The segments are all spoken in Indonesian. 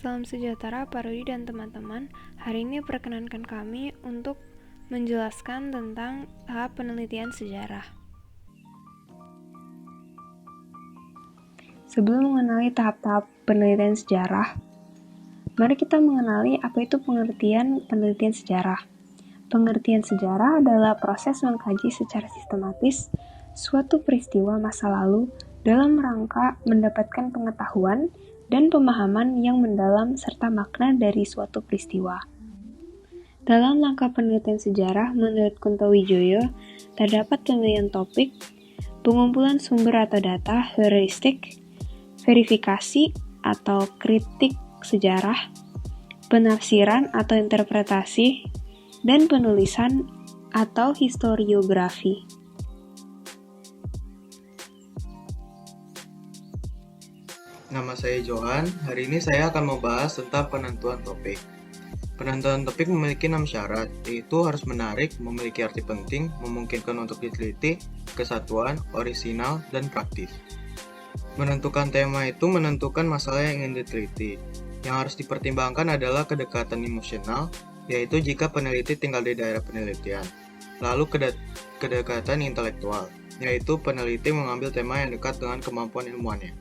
Salam sejahtera Pak Rudi dan teman-teman. Hari ini perkenankan kami untuk menjelaskan tentang tahap penelitian sejarah. Sebelum mengenali tahap-tahap penelitian sejarah, mari kita mengenali apa itu pengertian penelitian sejarah. Pengertian sejarah adalah proses mengkaji secara sistematis suatu peristiwa masa lalu dalam rangka mendapatkan pengetahuan dan pemahaman yang mendalam serta makna dari suatu peristiwa. Dalam langkah penelitian sejarah, menurut Kunto Wijoyo, terdapat pemilihan topik, pengumpulan sumber atau data, heuristik, verifikasi atau kritik sejarah, penafsiran atau interpretasi, dan penulisan atau historiografi. Nama saya Johan. Hari ini saya akan membahas tentang penentuan topik. Penentuan topik memiliki 6 syarat, yaitu harus menarik, memiliki arti penting, memungkinkan untuk diteliti, kesatuan, orisinal, dan praktis. Menentukan tema itu menentukan masalah yang ingin diteliti. Yang harus dipertimbangkan adalah kedekatan emosional, yaitu jika peneliti tinggal di daerah penelitian. Lalu kedekatan intelektual, yaitu peneliti mengambil tema yang dekat dengan kemampuan ilmuannya.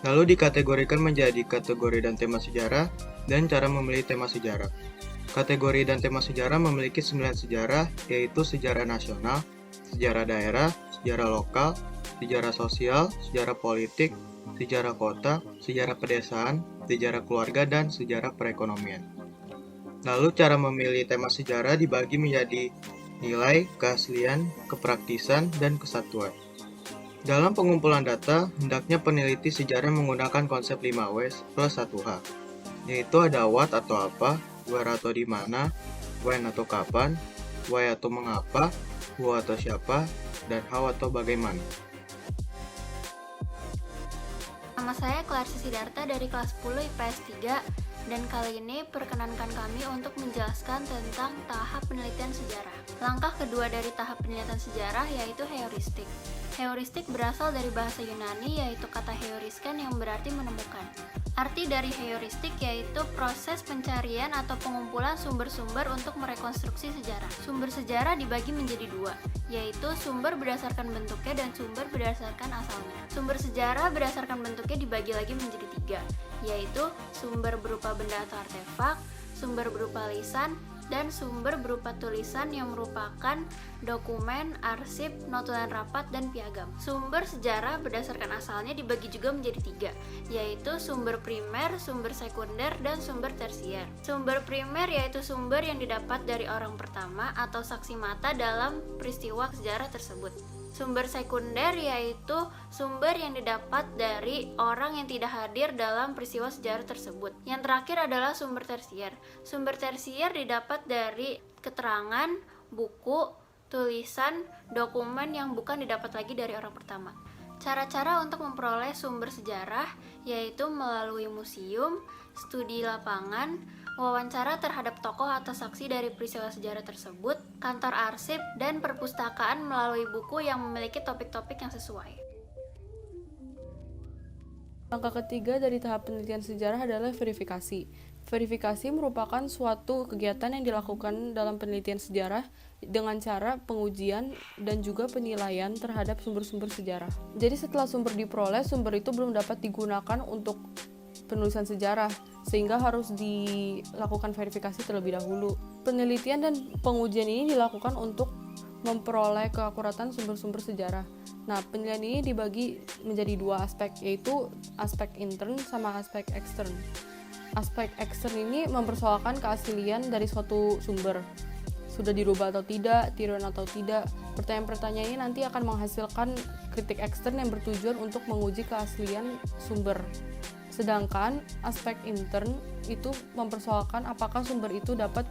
Lalu dikategorikan menjadi kategori dan tema sejarah, dan cara memilih tema sejarah. Kategori dan tema sejarah memiliki 9 sejarah, yaitu sejarah nasional, sejarah daerah, sejarah lokal, sejarah sosial, sejarah politik, sejarah kota, sejarah pedesaan, sejarah keluarga, dan sejarah perekonomian. Lalu cara memilih tema sejarah dibagi menjadi nilai, keaslian, kepraktisan, dan kesatuan. Dalam pengumpulan data, hendaknya peneliti sejarah menggunakan konsep 5W plus 1H, yaitu ada what atau apa, where atau di mana, when atau kapan, why atau mengapa, who atau siapa, dan how atau bagaimana. Nama saya Clarissa Sidarta dari kelas 10 IPS 3 dan kali ini perkenankan kami untuk menjelaskan tentang tahap penelitian sejarah. Langkah kedua dari tahap penelitian sejarah yaitu heuristik. Heuristik berasal dari bahasa Yunani yaitu kata heurisken yang berarti menemukan. Arti dari heuristik yaitu proses pencarian atau pengumpulan sumber-sumber untuk merekonstruksi sejarah. Sumber sejarah dibagi menjadi dua, yaitu sumber berdasarkan bentuknya dan sumber berdasarkan asalnya. Sumber sejarah berdasarkan bentuknya dibagi lagi menjadi tiga, yaitu sumber berupa benda atau artefak, sumber berupa lisan, dan sumber berupa tulisan yang merupakan dokumen, arsip, notulen rapat, dan piagam. Sumber sejarah berdasarkan asalnya dibagi juga menjadi tiga, yaitu sumber primer, sumber sekunder, dan sumber tersier. Sumber primer yaitu sumber yang didapat dari orang pertama atau saksi mata dalam peristiwa sejarah tersebut. Sumber sekunder yaitu sumber yang didapat dari orang yang tidak hadir dalam peristiwa sejarah tersebut. Yang terakhir adalah sumber tersier. Sumber tersier didapat dari keterangan, buku, tulisan, dokumen yang bukan didapat lagi dari orang pertama. Cara-cara untuk memperoleh sumber sejarah yaitu melalui museum, studi lapangan, wawancara terhadap tokoh atau saksi dari peristiwa sejarah tersebut, kantor arsip, dan perpustakaan melalui buku yang memiliki topik-topik yang sesuai. Langkah ketiga dari tahap penelitian sejarah adalah verifikasi. Verifikasi merupakan suatu kegiatan yang dilakukan dalam penelitian sejarah dengan cara pengujian dan juga penilaian terhadap sumber-sumber sejarah. Jadi setelah sumber diperoleh, sumber itu belum dapat digunakan untuk penulisan sejarah, sehingga harus dilakukan verifikasi terlebih dahulu. Penelitian dan pengujian ini dilakukan untuk memperoleh keakuratan sumber-sumber sejarah. Nah, penilaian ini dibagi menjadi dua aspek, yaitu aspek intern sama aspek ekstern. Aspek ekstern ini mempersoalkan keaslian dari suatu sumber. Sudah dirubah atau tidak, tiruan atau tidak. Pertanyaan-pertanyaan ini nanti akan menghasilkan kritik ekstern yang bertujuan untuk menguji keaslian sumber. Sedangkan aspek intern itu mempersoalkan apakah sumber itu dapat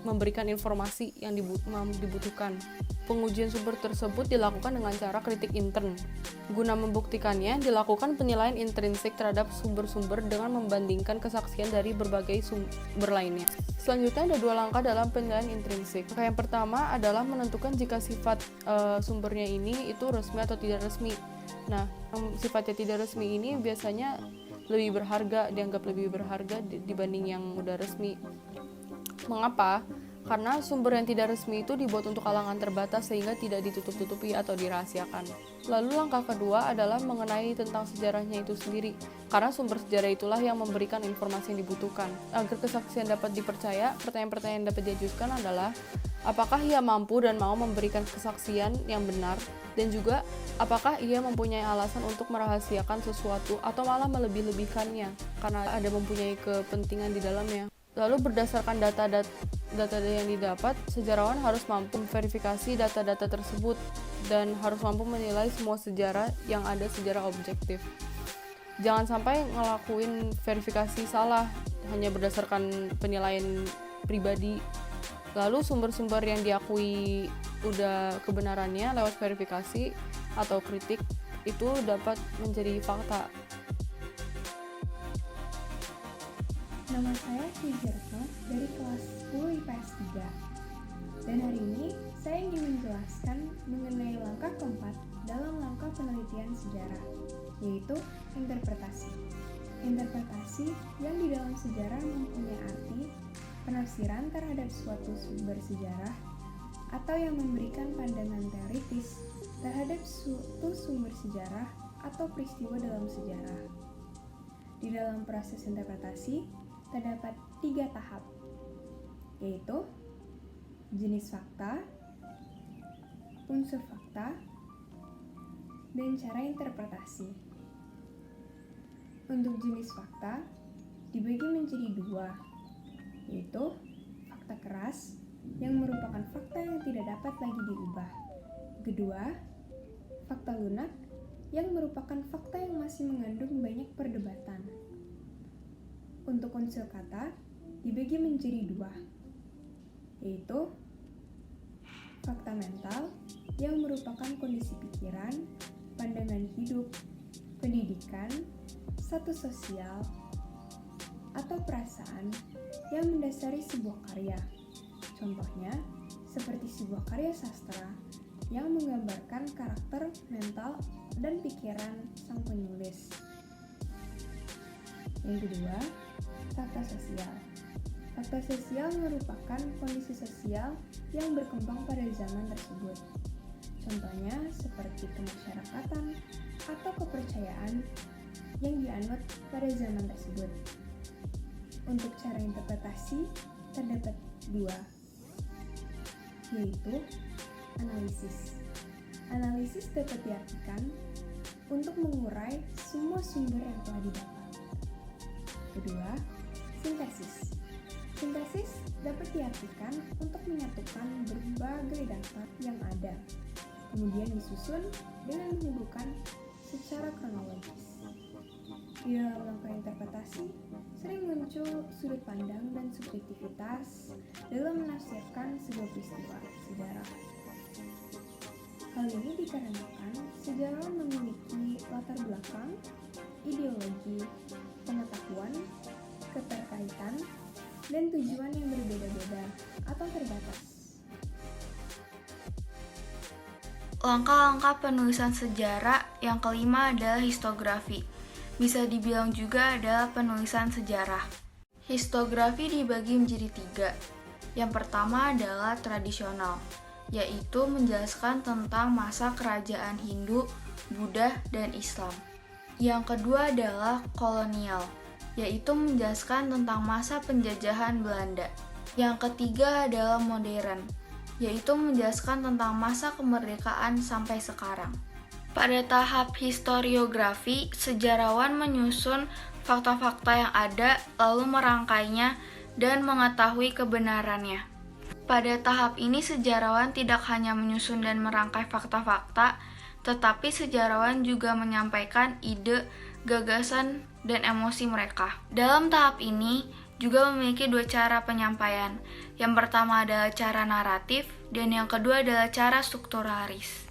memberikan informasi yang dibutuhkan. Pengujian sumber tersebut dilakukan dengan cara kritik intern. Guna membuktikannya, dilakukan penilaian intrinsik terhadap sumber-sumber dengan membandingkan kesaksian dari berbagai sumber lainnya. Selanjutnya ada dua langkah dalam penilaian intrinsik. Yang pertama adalah menentukan jika sifat sumbernya ini itu resmi atau tidak resmi. Nah, sifatnya tidak resmi ini biasanya dianggap lebih berharga dibanding yang udah resmi. Mengapa? Karena sumber yang tidak resmi itu dibuat untuk kalangan terbatas sehingga tidak ditutup-tutupi atau dirahasiakan. Lalu langkah kedua adalah mengenai tentang sejarahnya itu sendiri. Karena sumber sejarah itulah yang memberikan informasi yang dibutuhkan. Agar kesaksian dapat dipercaya, pertanyaan-pertanyaan yang dapat diajukan adalah apakah ia mampu dan mau memberikan kesaksian yang benar, dan juga apakah ia mempunyai alasan untuk merahasiakan sesuatu atau malah melebih-lebihkannya karena ada mempunyai kepentingan di dalamnya. Lalu berdasarkan data yang didapat, sejarawan harus mampu memverifikasi data-data tersebut dan harus mampu menilai semua sejarah yang ada secara objektif. Jangan sampai ngelakuin verifikasi salah hanya berdasarkan penilaian pribadi. Lalu sumber-sumber yang diakui udah kebenarannya lewat verifikasi atau kritik itu dapat menjadi fakta. Nama saya Fijerto dari kelas 10 IPS 3. Dan hari ini saya ingin menjelaskan mengenai langkah keempat dalam langkah penelitian sejarah, yaitu interpretasi. Interpretasi yang di dalam sejarah mempunyai arti penafsiran terhadap suatu sumber sejarah atau yang memberikan pandangan teoritis terhadap suatu sumber sejarah atau peristiwa dalam sejarah. Di dalam proses interpretasi terdapat 3 tahap, yaitu jenis fakta, unsur fakta, dan cara interpretasi. Untuk jenis fakta dibagi menjadi 2, yaitu fakta keras yang merupakan fakta yang tidak dapat lagi diubah. Kedua, fakta lunak yang merupakan fakta yang masih mengandung banyak perdebatan. Untuk unsur kata dibagi menjadi 2, yaitu fakta mental yang merupakan kondisi pikiran, pandangan hidup, pendidikan, status sosial, atau perasaan yang mendasari sebuah karya. Contohnya, seperti sebuah karya sastra yang menggambarkan karakter, mental, dan pikiran sang penulis. Yang kedua, fakta sosial. Fakta sosial merupakan kondisi sosial yang berkembang pada zaman tersebut. Contohnya seperti kemasyarakatan atau kepercayaan yang dianut pada zaman tersebut. Untuk cara interpretasi terdapat 2, yaitu analisis. Analisis dapat diartikan untuk mengurai semua sumber yang telah didapat. Kedua, sintesis. Sintesis dapat diartikan untuk menyatukan berbagai data yang ada, kemudian disusun dengan menghubungkan secara kronologis. Di dalam langkah interpretasi, sering muncul sudut pandang dan subjektivitas dalam menafsirkan sebuah peristiwa sejarah. Hal ini dikarenakan sejarawan memiliki latar belakang, ideologi, pengetahuan, keterkaitan, dan tujuan yang berbeda-beda atau terbatas. Langkah-langkah penulisan sejarah yang kelima adalah histografi. Bisa dibilang juga adalah penulisan sejarah. Histografi dibagi menjadi 3. Yang pertama adalah tradisional, yaitu menjelaskan tentang masa kerajaan Hindu, Buddha, dan Islam. Yang kedua adalah kolonial, yaitu menjelaskan tentang masa penjajahan Belanda. Yang ketiga adalah modern, yaitu menjelaskan tentang masa kemerdekaan sampai sekarang. Pada tahap historiografi, sejarawan menyusun fakta-fakta yang ada, lalu merangkainya dan mengetahui kebenarannya. Pada tahap ini, sejarawan tidak hanya menyusun dan merangkai fakta-fakta, tetapi sejarawan juga menyampaikan ide, gagasan, dan emosi mereka. Dalam tahap ini juga memiliki 2 cara penyampaian. Yang pertama adalah cara naratif, dan yang kedua adalah cara strukturalis.